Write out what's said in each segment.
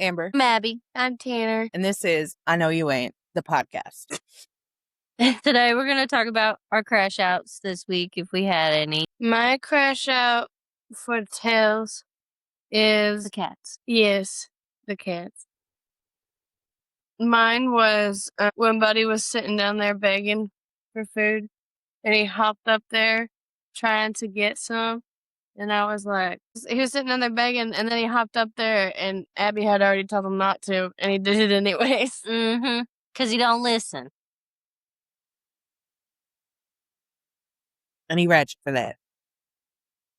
Amber. I'm Abby. I'm Tanner. And this is I Know You Ain't, the podcast. Today we're going to talk about our crash outs this week, if we had any. My crash out for tails is... The cats. Yes, the cats. Mine was when Buddy was sitting down there begging for food, and he hopped up there trying to get some, and I was like... He was sitting down there begging, and then he hopped up there, and Abby had already told him not to, and he did it anyways. Mm-hmm. Because he don't listen. And he ratchet for that.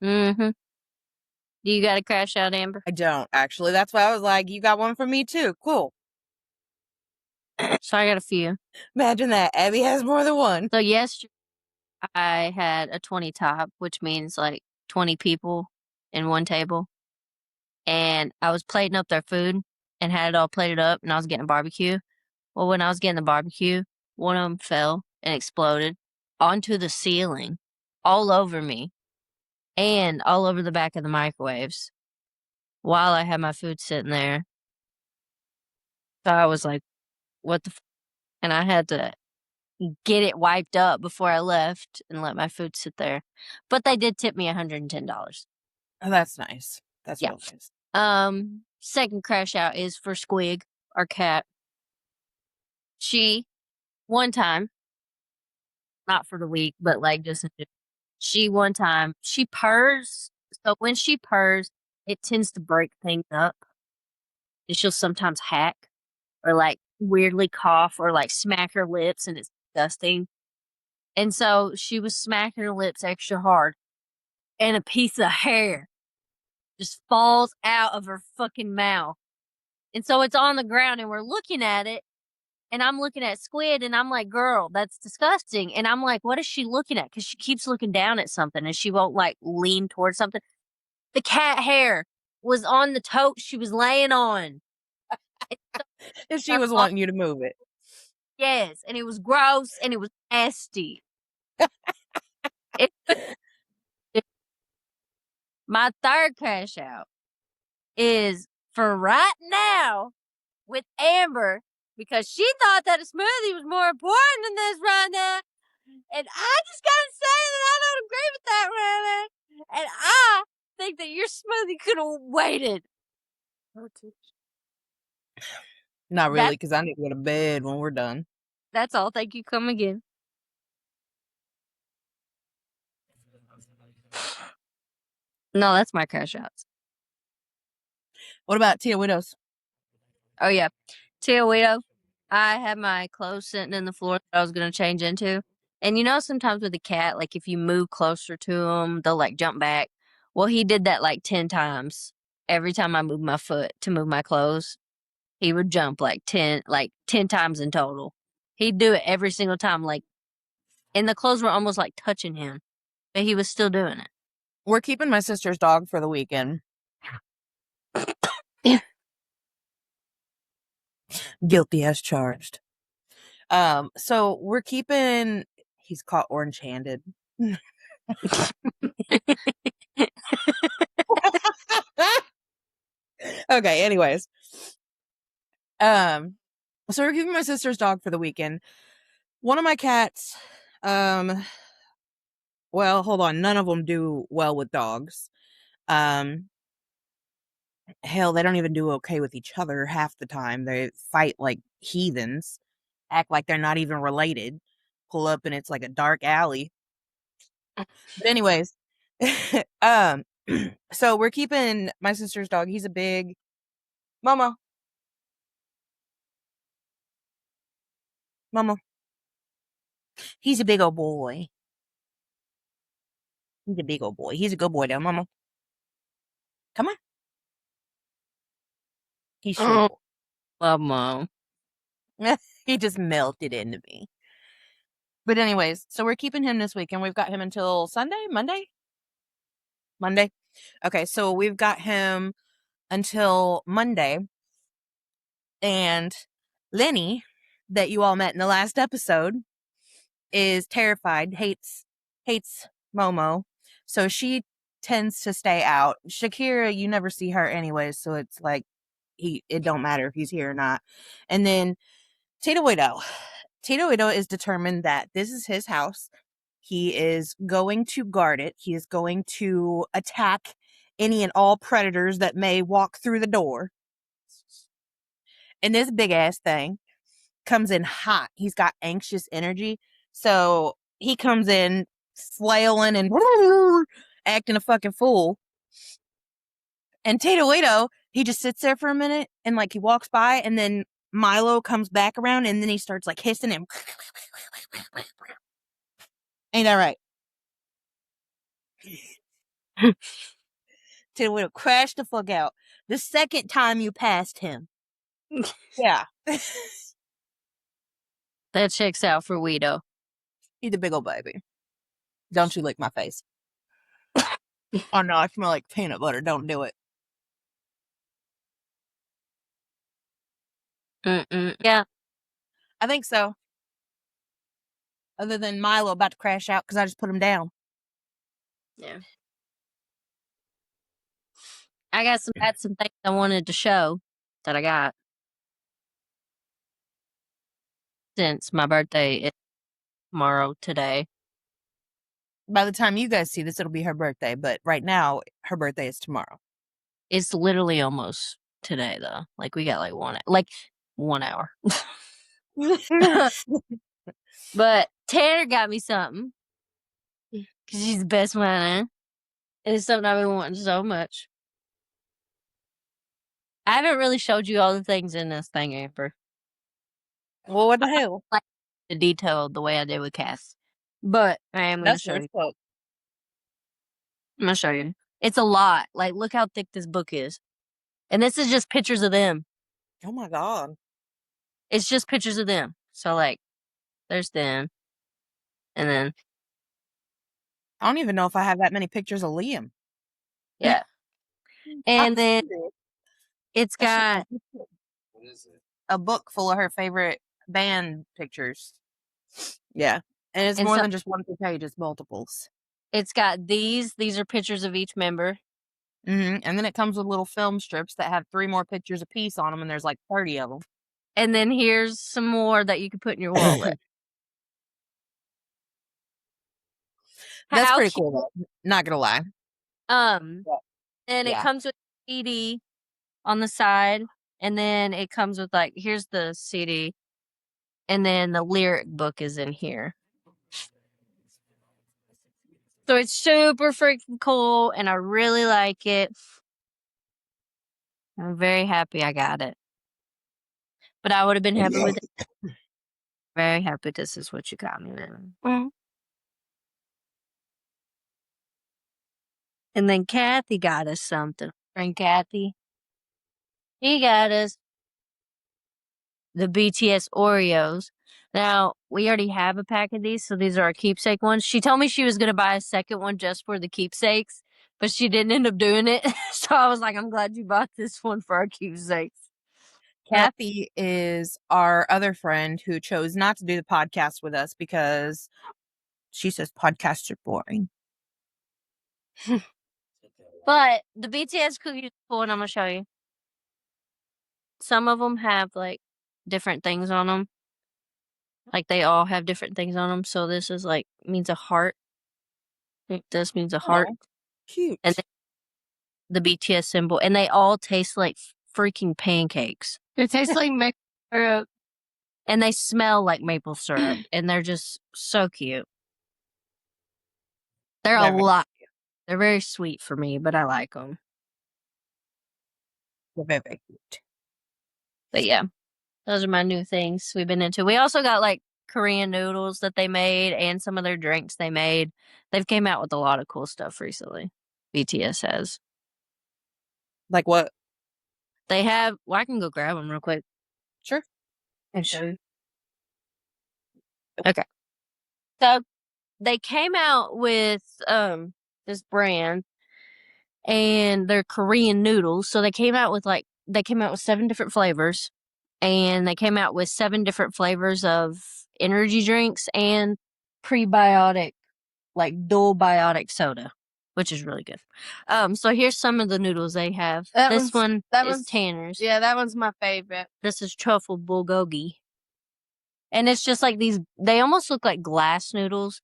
Mm-hmm. Do you got a crash out, Amber? I don't, actually. That's why I was like, you got one for me, too. Cool. So I got a few. Imagine that. Abby has more than one. So yesterday, I had a 20 top, which means like 20 people in one table. And I was plating up their food and had it all plated up, and I was getting a barbecue. Well, when I was getting the barbecue, one of them fell and exploded onto the ceiling, all over me, and all over the back of the microwaves while I had my food sitting there. So I was like, what the and I had to get it wiped up before I left and let my food sit there. But they did tip me $110. Oh, that's nice. That's real nice. Second crash out is for Squig, our cat. She, one time, not for the week, but like just she one time, she purrs. So when she purrs, it tends to break things up. And she'll sometimes hack or like weirdly cough or like smack her lips, and it's disgusting. And so she was smacking her lips extra hard, and a piece of hair just falls out of her fucking mouth. And so it's on the ground, and we're looking at it, and I'm looking at Squid, and I'm like, girl, that's disgusting. And I'm like, what is she looking at? Because she keeps looking down at something, and she won't like lean towards something. The cat hair was on the tote she was laying on. And she was wanting you to move it. Yes, and it was gross, and it was nasty. My third crash out is for right now with Amber, because she thought that a smoothie was more important than this right now. And I just gotta say that I don't agree with that right now. And I think that your smoothie could have waited. Not really, because I need to go to bed when we're done. That's all. Thank you. Come again. No, that's my crash outs. What about Tia Widows? Oh, yeah. Tia Widow. I had my clothes sitting in the floor that I was going to change into. And you know, sometimes with a cat, like if you move closer to them, they'll like jump back. Well, he did that like 10 times. Every time I moved my foot to move my clothes, he would jump like 10 times in total. He'd do it every single time. Like, and the clothes were almost like touching him, but he was still doing it. We're keeping my sister's dog for the weekend. Guilty as charged. So we're keeping... He's caught orange-handed. Okay, anyways. So we're keeping my sister's dog for the weekend. One of my cats, well, hold on. None of them do well with dogs. Hell, they don't even do okay with each other half the time. They fight like heathens, act like they're not even related, pull up and it's like a dark alley. But anyways, so we're keeping my sister's dog. He's a big... Mama. He's a big old boy. He's a big old boy. He's a good boy, though, Mama. Come on. He's so love Mom. He just melted into me. But anyways, so we're keeping him this weekend. We've got him until Monday. Okay, so we've got him until Monday. And Lenny, that you all met in the last episode, is terrified, hates Momo. So she tends to stay out. Shakira, you never see her anyways, so it's like it don't matter if he's here or not. And then Tito Widow is determined that this is his house. He is going to guard it. He is going to attack any and all predators that may walk through the door. And this big ass thing comes in hot. He's got anxious energy. So he comes in flailing and acting a fucking fool. And Tato Waito, he just sits there for a minute and like he walks by, and then Milo comes back around and then he starts like hissing him. Ain't that right? Tato Waito crashed the fuck out. The second time you passed him. Yeah. That checks out for Weedo. He's a big old baby. Don't you lick my face. Oh no, I smell like peanut butter. Don't do it. Yeah. I think so. Other than Milo about to crash out because I just put him down. Yeah. I got some things I wanted to show that I got. Since my birthday is tomorrow today. By the time you guys see this, it'll be her birthday. But right now, her birthday is tomorrow. It's literally almost today, though. Like, we got like 1 hour. But Tanner got me something. Because she's the best one. It's something I've been wanting so much. I haven't really showed you all the things in this thing, Amber. Well, what the hell? Like the detail the way I did with Cass. But I am going to show you. I'm going to show you. It's a lot. Like, look how thick this book is. And this is just pictures of them. Oh my God. It's just pictures of them. So, like, there's them. And then. I don't even know if I have that many pictures of Liam. Yeah. And then it's got. What is it? A book full of her favorite band pictures. Yeah. And it's more than just one per page, it's multiples. It's got these. These are pictures of each member. And then it comes with little film strips that have 3 more pictures a piece on them, and there's like 30 of them. And then here's some more that you can put in your wallet. That's pretty cool, though. Not gonna lie. And it comes with CD on the side, and then it comes with like, here's the CD, and then the lyric book is in here. So it's super freaking cool, and I really like it. I'm very happy I got it. But I would have been happy with it. Very happy this is what you got me, man. Mm-hmm. And then Kathy got us something. Friend Kathy. He got us the BTS Oreos. Now, we already have a pack of these, so these are our keepsake ones. She told me she was going to buy a second one just for the keepsakes, but she didn't end up doing it. So I was like, I'm glad you bought this one for our keepsakes. Kathy is our other friend who chose not to do the podcast with us because she says podcasts are boring. But the BTS cookies are cool, and I'm going to show you. Some of them have, like, different things on them. Like, they all have different things on them. So this is, like, means a heart. I think this means a heart. Cute. And then the BTS symbol. And they all taste like freaking pancakes. It tastes like maple syrup. And they smell like maple syrup. And they're just so cute. They're a lot. They're very sweet for me, but I like them. They're very, very cute. But yeah, those are my new things we've been into. We also got like Korean noodles that they made and some of their drinks they made. They've came out with a lot of cool stuff recently. BTS has. Like what? They have, well, I can go grab them real quick. Sure. And show you. Okay. So they came out with this brand and they're Korean noodles. So they came out with 7 different flavors, and they came out with 7 different flavors of energy drinks and prebiotic, like dual biotic soda. which is really good. So here's some of the noodles they have. That This one is one's Tanner's. Yeah, that one's my favorite. This is truffle bulgogi. And it's just like these, they almost look like glass noodles.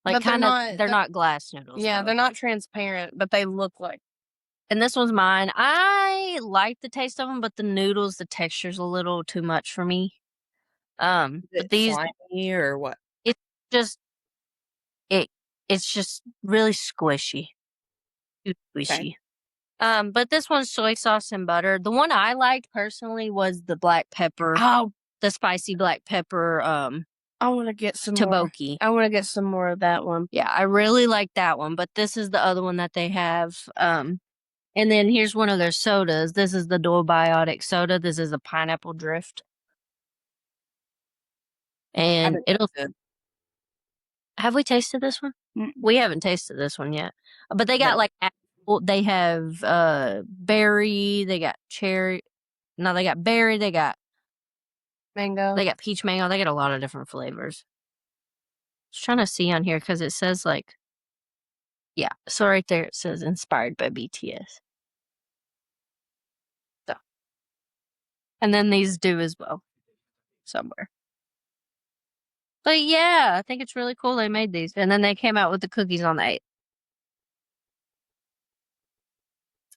Like But kind of, they're not glass noodles. Yeah, though. they're not transparent, but they look like. And this one's mine. I like the taste of them, but the noodles, the texture's a little too much for me. Is But it these, slimy or what? just, it's just really squishy. Too squishy. Okay. But this one's soy sauce and butter. The one I liked personally was the black pepper. Oh, The spicy black pepper, I want to get some more. taboki. I want to get some more of that one. Yeah, I really like that one, but this is the other one that they have. And then here's one of their sodas. This is the Biotic soda. This is a pineapple drift. And have we tasted this one? We haven't tasted this one yet. But they got like apple, they have berry, they got cherry. No, they got berry, they got mango. They got peach mango. They got a lot of different flavors. I was trying to see on here because it says like, yeah. So right there it says inspired by BTS. So, and then these do as well, somewhere. But yeah, I think it's really cool they made these, and then they came out with the cookies on the 8th.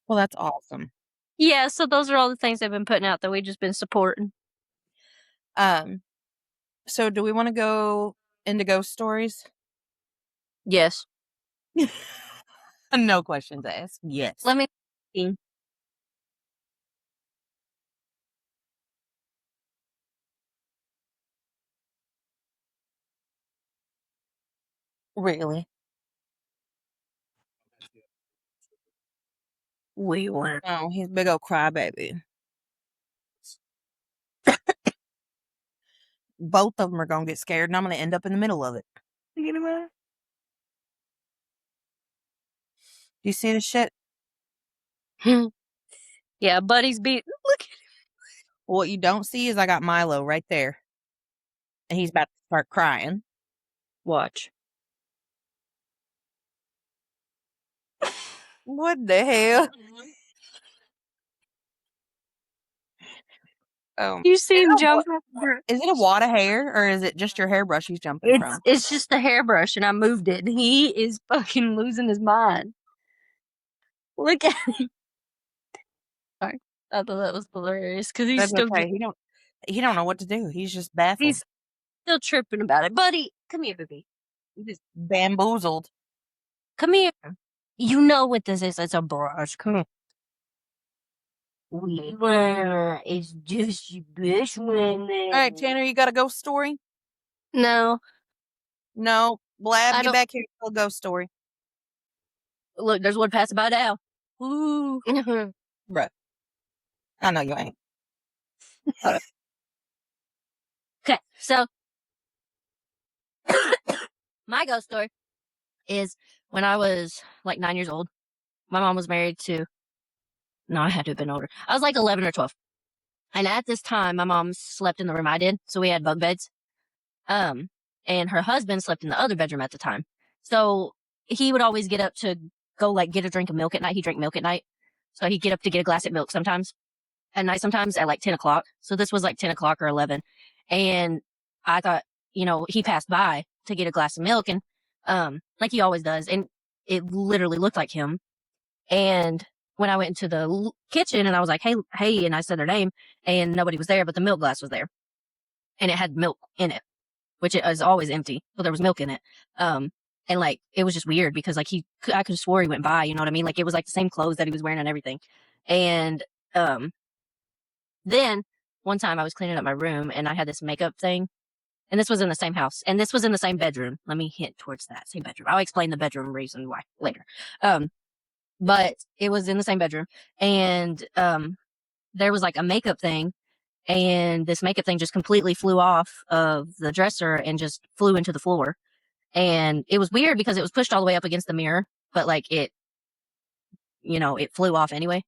Well, that's awesome. Yeah, so those are all the things they've been putting out that we've just been supporting. So do we want to go into ghost stories? Yes. No questions asked. Yes. Let me see. Really? We went. Oh, he's a big old crybaby. Both of them are going to get scared, and I'm going to end up in the middle of it. You get it? Do you see the shit? Yeah, Buddy's beat. Look at him. What you don't see is I got Milo right there. And he's about to start crying. Watch. What the hell? You see him jump. Is it a wad of hair, or is it just your hairbrush he's jumping from? It's just a hairbrush, and I moved it. He is fucking losing his mind. Look at him. Sorry, I thought that was hilarious because he's still he don't know what to do. He's just baffled. He's still tripping about it. Buddy, come here, baby. He's just bamboozled. Come here. You know what this is. It's a brush. Come here. It's just your best one. All right, Tanner, you got a ghost story? No. No. Blab, get back here. Tell a ghost story. Look, there's one passing by now. Ooh. Bruh. I know you ain't. Okay, so my ghost story is when I was like 9 years old. My mom was married to, no, I had to have been older. I was like 11 or 12. And at this time, my mom slept in the room I did. So we had bunk beds. And her husband slept in the other bedroom at the time. So he would always get up to go like get a drink of milk at night. He drank milk at night. So he'd get up to get a glass of milk sometimes at night, sometimes at like 10 o'clock. So this was like 10 o'clock or 11. And I thought, he passed by to get a glass of milk and, like he always does. And it literally looked like him. And when I went into the kitchen and I was like, hey, and I said her name and nobody was there, but the milk glass was there and it had milk in it, which it is always empty. So there was milk in it. And like, it was just weird because like I could have swore he went by, you know what I mean? Like it was like the same clothes that he was wearing and everything. And, then one time I was cleaning up my room and I had this makeup thing and this was in the same house and this was in the same bedroom. Let me hint towards that same bedroom. I'll explain the bedroom reason why later. But it was in the same bedroom and, there was like a makeup thing and this makeup thing just completely flew off of the dresser and just flew into the floor. And it was weird because it was pushed all the way up against the mirror, but like it flew off anyway.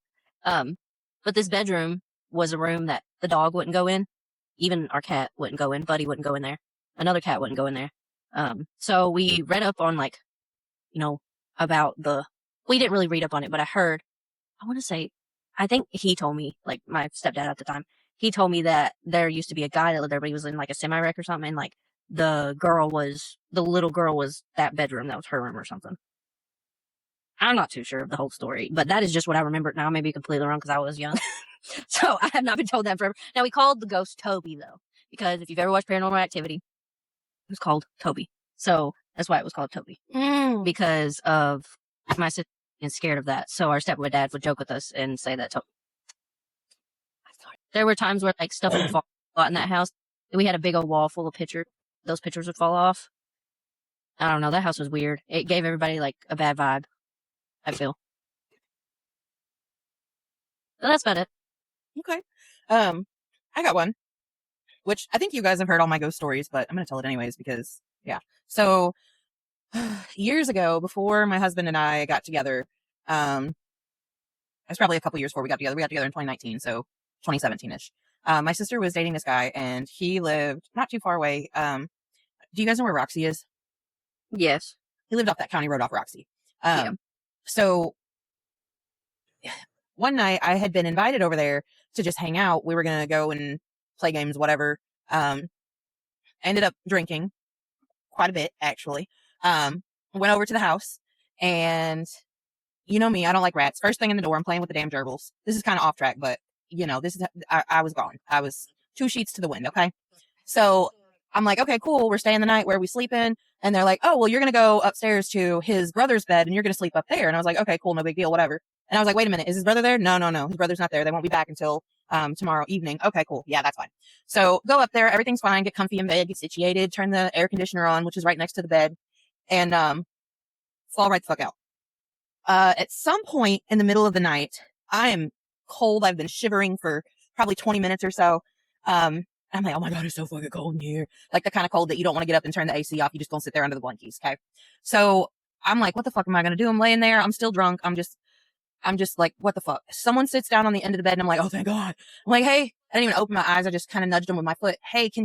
But this bedroom was a room that the dog wouldn't go in. Even our cat wouldn't go in. Buddy wouldn't go in there. Another cat wouldn't go in there. So we read up on like, about the we didn't really read up on it, but I heard, I want to say, I think he told me, like my stepdad at the time, he told me that there used to be a guy that lived there, but he was in like a semi-wreck or something, and like the little girl was that bedroom, that was her room or something. I'm not too sure of the whole story, but that is just what I remember now. I may be completely wrong because I was young. So I have not been told that forever. Now, we called the ghost Toby, though, because if you've ever watched Paranormal Activity, it was called Toby. So that's why it was called Toby. Because of my sister being scared of that. So our stepdad would joke with us and say that Toby. There were times where like stuff would fall a lot in that house. We had a big old wall full of pictures. Those pictures would fall off. I don't know. That house was weird. It gave everybody like a bad vibe, I feel. So that's about it. Okay. I got one, which I think you guys have heard all my ghost stories, but I'm going to tell it anyways because, yeah. So, years ago, before my husband and I got together, it was probably a couple years before we got together. We got together in 2019, so 2017-ish. My sister was dating this guy, and he lived not too far away. Do you guys know where Roxy is? Yes. He lived off that county road off Roxy. Yeah. So one night I had been invited over there to just hang out. We were going to go and play games, whatever. Ended up drinking quite a bit, actually. Went over to the house, and you know me, I don't like rats. First thing in the door, I'm playing with the damn gerbils. This is kind of off track, but you know, I was gone. I was 2 sheets to the wind. Okay. So I'm like, okay, cool. We're staying the night. Where are we sleeping? And they're like, oh, well, you're going to go upstairs to his brother's bed and you're going to sleep up there. And I was like, okay, cool. No big deal. Whatever. And I was like, wait a minute. Is his brother there? No. His brother's not there. They won't be back until, tomorrow evening. Okay, cool. Yeah, that's fine. So go up there. Everything's fine. Get comfy in bed, get situated, turn the air conditioner on, which is right next to the bed, and, fall right the fuck out. At some point in the middle of the night, I am cold. I've been shivering for probably 20 minutes or so. I'm like, oh my God, it's so fucking cold in here. Like the kind of cold that you don't want to get up and turn the AC off. You just don't sit there under the blankies. Okay. So I'm like, what the fuck am I going to do? I'm laying there. I'm still drunk. I'm just like, what the fuck? Someone sits down on the end of the bed and I'm like, oh, thank God. I'm like, hey, I didn't even open my eyes. I just kind of nudged them with my foot. Hey, can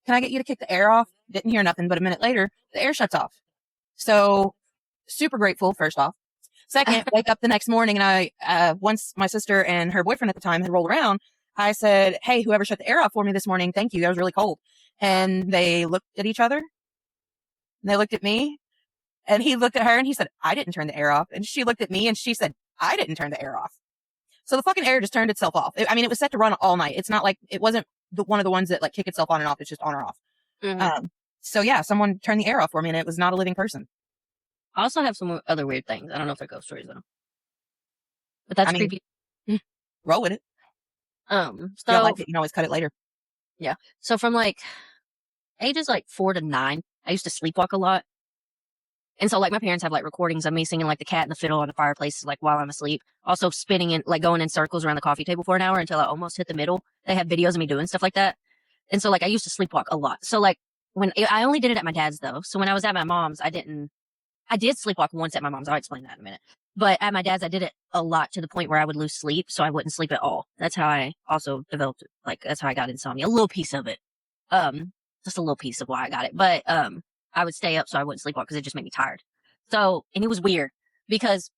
I get you to kick the air off? Didn't hear nothing. But a minute later, the air shuts off. So super grateful, first off. Second, wake up the next morning and once my sister and her boyfriend at the time had rolled around, I said, hey, whoever shut the air off for me this morning, thank you. I was really cold. And they looked at each other. And they looked at me. And he looked at her and he said, I didn't turn the air off. And she looked at me and she said, I didn't turn the air off. So the fucking air just turned itself off. It was set to run all night. It's not like, it wasn't one of the ones that like kick itself on and off. It's just on or off. Mm-hmm. So yeah, someone turned the air off for me and it was not a living person. I also have some other weird things. I don't know if they're ghost stories though. But that's creepy. Roll with it. So you don't like it, you can always cut it later. Yeah. So from like ages like 4 to 9, I used to sleepwalk a lot. And so like my parents have like recordings of me singing like the cat and the fiddle on the fireplace like while I'm asleep. Also spinning and like going in circles around the coffee table for an hour until I almost hit the middle. They have videos of me doing stuff like that. And so like I used to sleepwalk a lot. So like when I only did it at my dad's though. So when I was at my mom's, I did sleepwalk once at my mom's. I'll explain that in a minute. But at my dad's, I did it a lot to the point where I would lose sleep, so I wouldn't sleep at all. That's how I also developed it. Like, that's how I got insomnia. A little piece of it. Just a little piece of why I got it. But I would stay up so I wouldn't sleepwalk because it just made me tired. So, and it was weird because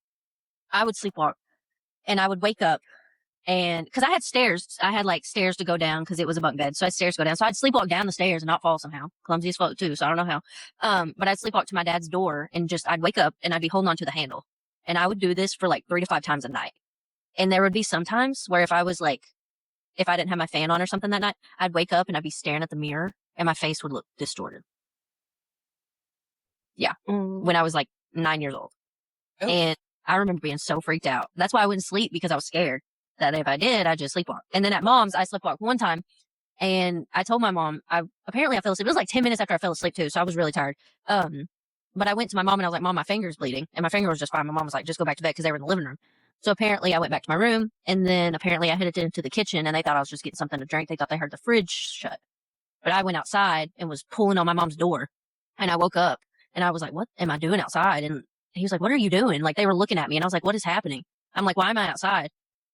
I would sleepwalk and I would wake up and because I had like stairs to go down because it was a bunk bed. So I had stairs to go down. So I'd sleepwalk down the stairs and not fall somehow. Clumsy as fuck too. So I don't know how. But I'd sleepwalk to my dad's door and I'd wake up and I'd be holding on to the handle. And I would do this for like 3 to 5 times a night. And there would be some times where if I didn't have my fan on or something that night, I'd wake up and I'd be staring at the mirror and my face would look distorted. Yeah. When I was like 9 years old. Oh. And I remember being so freaked out. That's why I wouldn't sleep because I was scared that if I did, I'd just sleepwalk. And then at mom's, I sleepwalked one time and I told my mom, apparently I fell asleep. It was like 10 minutes after I fell asleep too. So I was really tired. But I went to my mom and I was like, Mom, my finger's bleeding. And my finger was just fine. My mom was like, just go back to bed because they were in the living room. So apparently I went back to my room and then apparently I headed into the kitchen and they thought I was just getting something to drink. They thought they heard the fridge shut. But I went outside and was pulling on my mom's door and I woke up and I was like, what am I doing outside? And he was like, what are you doing? Like they were looking at me and I was like, what is happening? I'm like, why am I outside?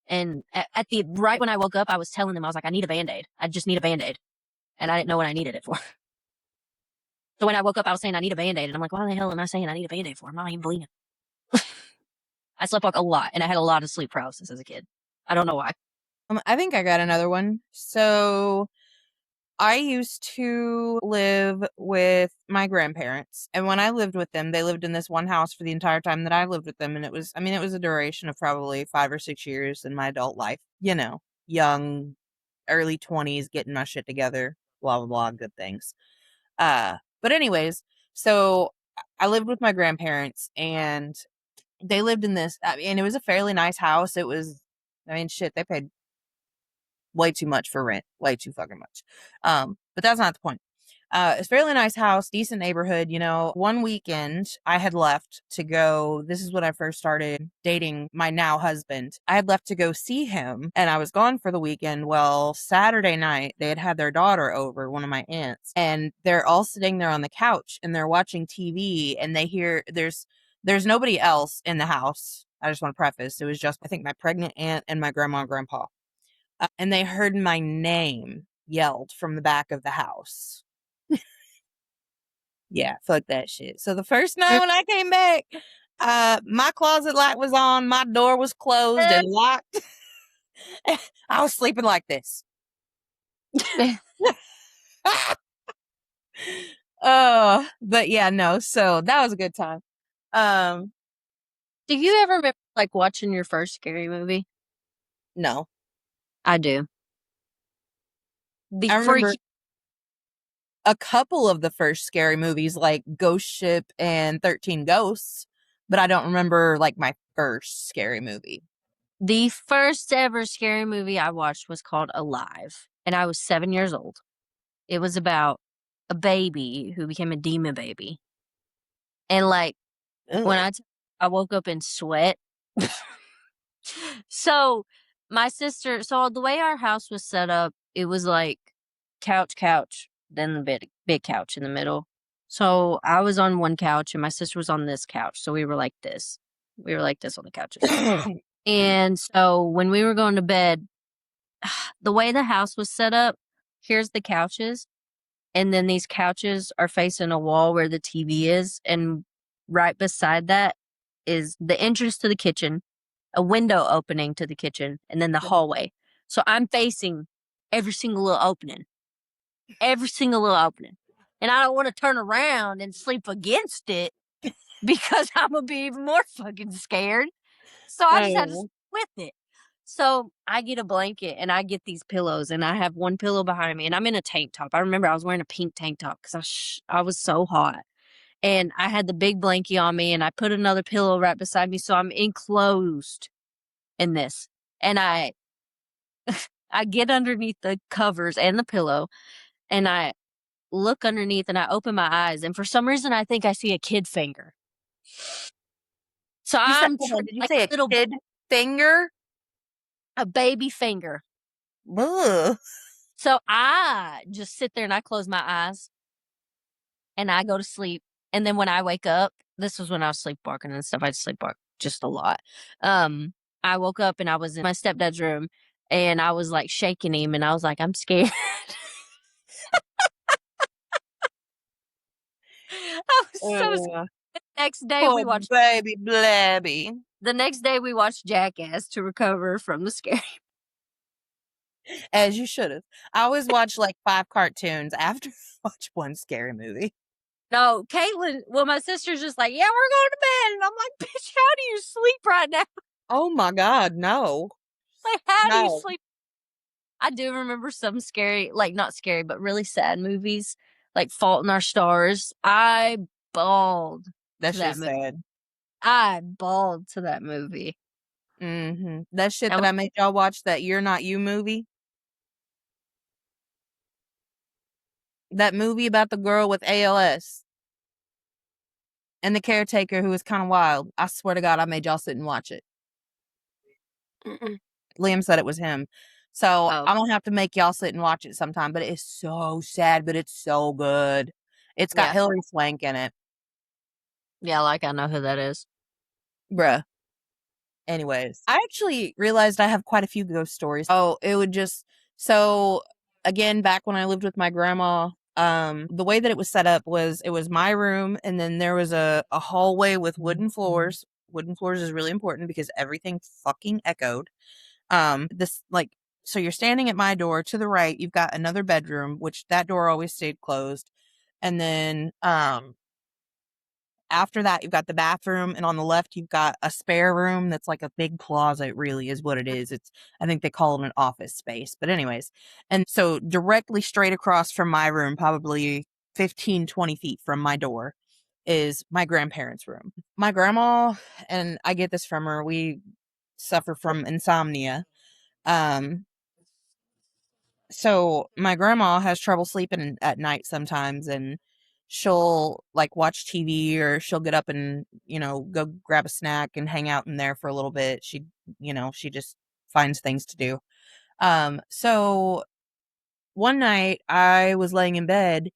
And right when I woke up, I was telling them, I was like, I need a Band-Aid. I just need a Band-Aid. And I didn't know what I needed it for. So when I woke up, I was saying I need a Band-Aid. And I'm like, why the hell am I saying I need a Band-Aid for? I'm not even bleeding. I sleptwalk a lot, and I had a lot of sleep paralysis as a kid. I don't know why. I think I got another one. So I used to live with my grandparents, and when I lived with them, they lived in this one house for the entire time that I lived with them, and it was a duration of probably 5 or 6 years in my adult life. Young, early 20s, getting my shit together, blah blah blah, good things. But anyways, so I lived with my grandparents, and they lived in this, and it was a fairly nice house. It was, shit, they paid way too much for rent, way too fucking much. But that's not the point. It's a fairly nice house, decent neighborhood. One weekend I had left to go. This is when I first started dating my now husband. I had left to go see him, and I was gone for the weekend. Well, Saturday night, they had their daughter over, one of my aunts, and they're all sitting there on the couch and they're watching TV, and they hear there's nobody else in the house. I just want to preface, it was just, I think, my pregnant aunt and my grandma and grandpa. And they heard my name yelled from the back of the house. Yeah, fuck that shit. So the first night when I came back, my closet light was on, my door was closed and locked. I was sleeping like this. But yeah, no. So that was a good time. Do you ever remember like watching your first scary movie? No. I do. I remember a couple of the first scary movies, like Ghost Ship and 13 Ghosts, but I don't remember like my first scary movie. The first ever scary movie I watched was called Alive, and I was 7 years old. It was about a baby who became a demon baby. And like, when I woke up in sweat. So my sister, so the way our house was set up, it was like couch, then the big couch in the middle. So I was on one couch and my sister was on this couch. So we were like this. We were like this on the couches. And so when we were going to bed, the way the house was set up, here's the couches. And then these couches are facing a wall where the TV is. And right beside that is the entrance to the kitchen, a window opening to the kitchen, and then the hallway. So I'm facing every single little opening. Every single little opening. And I don't want to turn around and sleep against it because I'm going to be even more fucking scared. So I just had to sleep with it. So I get a blanket and I get these pillows, and I have one pillow behind me, and I'm in a tank top. I remember I was wearing a pink tank top because I was so hot. And I had the big blankie on me, and I put another pillow right beside me. So I'm enclosed in this. And I get underneath the covers and the pillow, and I look underneath and I open my eyes. And for some reason, I think I see a kid finger. So did you say a kid finger? A baby finger. Ugh. So I just sit there and I close my eyes and I go to sleep. And then when I wake up, this was when I was sleepwalking and stuff. I sleepwalk just a lot. I woke up and I was in my stepdad's room and I was like shaking him and I was like, I'm scared. I was so scared. The next day we watched baby blabby. The next day we watched Jackass to recover from the scary. As you should have. I always watch like 5 cartoons after I watch one scary movie. No, Caitlin, well, my sister's just like, yeah, we're going to bed. And I'm like, bitch, how do you sleep right now? Oh my God, no. Like, how do you sleep? I do remember some scary, like not scary, but really sad movies, like Fault in Our Stars. I bawled. That's just sad. I bawled to that movie. Mm-hmm. That shit that I made y'all watch, that You're Not You movie. That movie about the girl with ALS and the caretaker who was kind of wild. I swear to God, I made y'all sit and watch it. Liam said it was him. So I'm going to have to make y'all sit and watch it sometime. But it is so sad, but it's so good. It's got Hilary Swank in it. Yeah, like I know who that is. Bruh. Anyways, I actually realized I have quite a few ghost stories. Oh, it would just... So, again, back when I lived with my grandma, the way that it was set up was it was my room, and then there was a hallway with wooden floors wooden floors is really important because everything fucking echoed. So you're standing at my door. To the right, you've got another bedroom, which that door always stayed closed. And then after that, you've got the bathroom, and on the left, you've got a spare room that's like a big closet, really, is what it is. I think they call it an office space. But, anyways, and so directly straight across from my room, probably 15, 20 feet from my door, is my grandparents' room. My grandma, and I get this from her, we suffer from insomnia. So my grandma has trouble sleeping at night sometimes, and she'll like watch TV, or she'll get up and, go grab a snack and hang out in there for a little bit. She just finds things to do. So one night I was laying in bed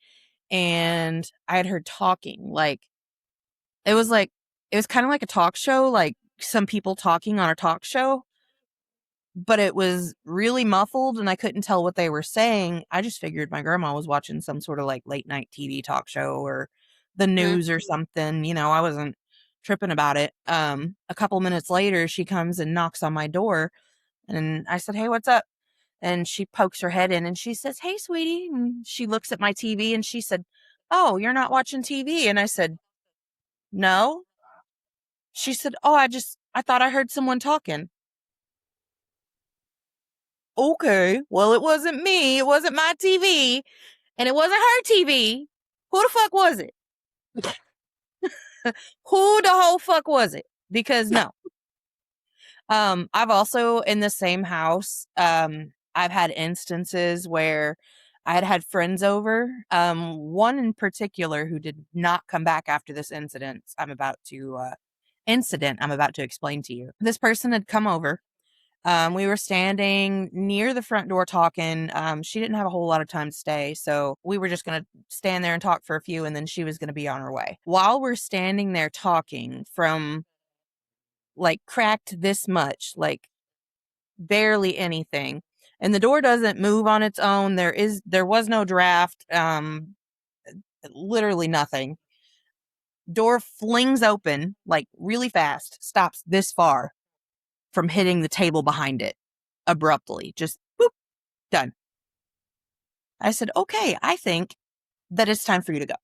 and I had heard talking. It was kind of like a talk show, like some people talking on a talk show, but it was really muffled and I couldn't tell what they were saying. I just figured my grandma was watching some sort of like late night TV talk show or the news or something. I wasn't tripping about it. A couple minutes later, she comes and knocks on my door, and I said, "Hey, what's up?" And she pokes her head in and she says, "Hey, sweetie." And she looks at my TV and she said, "Oh, you're not watching TV?" And I said, "No." She said, "Oh, I thought I heard someone talking." Okay, well, it wasn't me. It wasn't my TV, and it wasn't her TV. Who the fuck was it? Who the whole fuck was it? Because no. I've also, in the same house, I've had instances where I had friends over. One in particular who did not come back after this incident I'm about to explain to you. This person had come over. We were standing near the front door talking. She didn't have a whole lot of time to stay, so we were just going to stand there and talk for a few, and then she was going to be on her way. While we're standing there talking, from like cracked this much, like barely anything, and the door doesn't move on its own. There was no draft, literally nothing. Door flings open like really fast, stops this far from hitting the table behind it abruptly. Just boop, done. I said, "Okay, I think that it's time for you to go."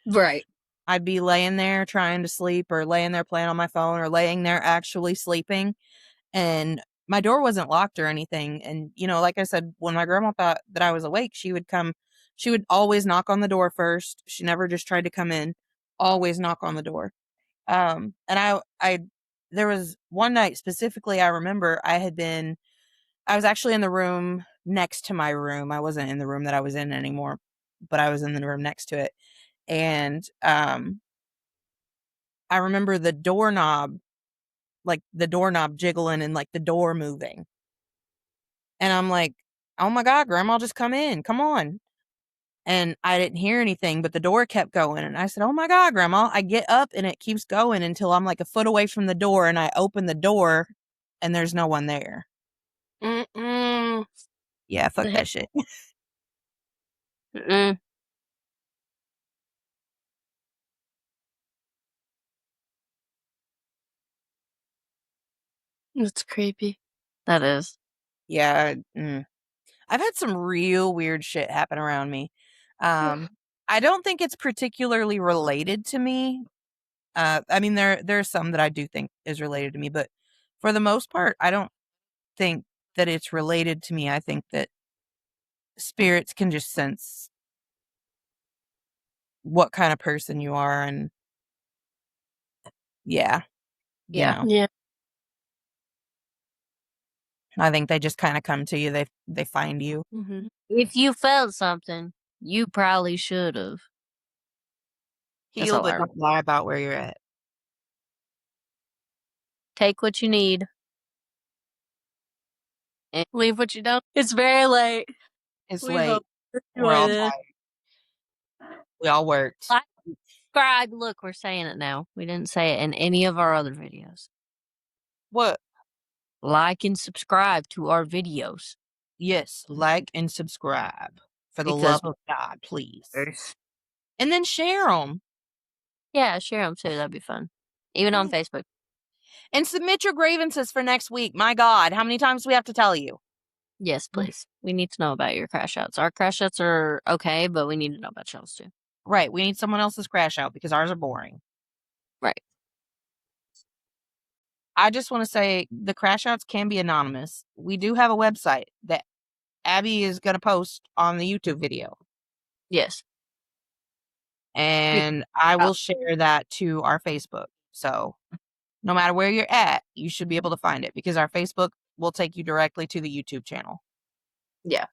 Right. I'd be laying there trying to sleep, or laying there playing on my phone, or laying there actually sleeping, and my door wasn't locked or anything. And, like I said, when my grandma thought that I was awake, she would always knock on the door first. She never just tried to come in, always knock on the door. And there was one night specifically, I remember I was actually in the room next to my room. I wasn't in the room that I was in anymore, but I was in the room next to it. And I remember the doorknob jiggling and like the door moving. And I'm like, "Oh my God, Grandma, just come in. Come on." And I didn't hear anything, but the door kept going. And I said, "Oh my God, Grandma." I get up and it keeps going until I'm like a foot away from the door, and I open the door and there's no one there. Mm-mm. Yeah, fuck that shit. Mm-mm. That's creepy. That is. Yeah. I've had some real weird shit happen around me. I don't think it's particularly related to me. I mean, there are some that I do think is related to me, but for the most part, I don't think that it's related to me. I think that spirits can just sense what kind of person you are, and yeah, Yeah. Yeah. I think they just kind of come to you. They find you. Mm-hmm. If you felt something, you probably should have. That's Heal, all but I don't lie about where you're at. take what you need. Leave what you don't. It's very late. It's We late. hope you We're all enjoyed it. tired. We all worked. Like, subscribe. Look, we're saying it now. We didn't say it in any of our other videos. What? Like and subscribe to our videos. Yes, like and subscribe. For the Because love of God, please. Earth. And then share them. Yeah, share them too. That'd be fun. Even on Facebook. And submit your grievances for next week. My God, how many times do we have to tell you? Yes, please. We need to know about your crash outs. Our crash outs are okay, but we need to know about y'all's too. Right. We need someone else's crash out because ours are boring. Right. I just want to say the crash outs can be anonymous. We do have a website that Abby is going to post on the YouTube video. Yes. And I will share that to our Facebook. So no matter where you're at, you should be able to find it because our Facebook will take you directly to the YouTube channel. Yeah.